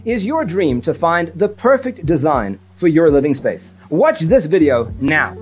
Is your dream to find the perfect design for your living space? Watch this video now.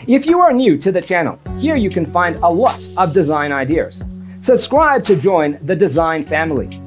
If you are new to the channel, here you can find a lot of design ideas. Subscribe to join the design family.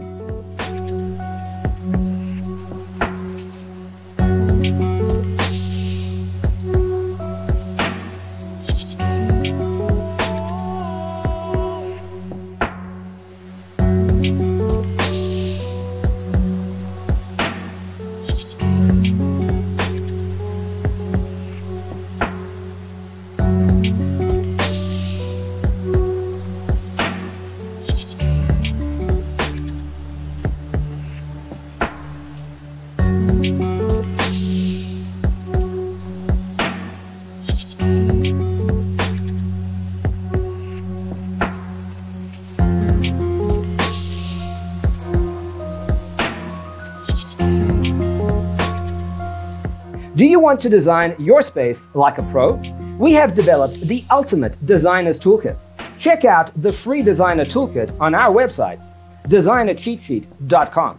Do you want to design your space like a pro? We have developed the ultimate designer's toolkit. Check out the free designer toolkit on our website, designercheatsheet.com.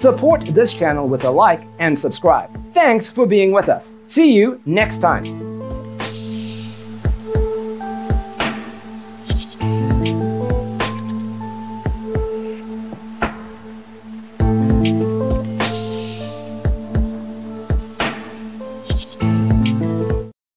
Support this channel with a like and subscribe. Thanks for being with us. See you next time.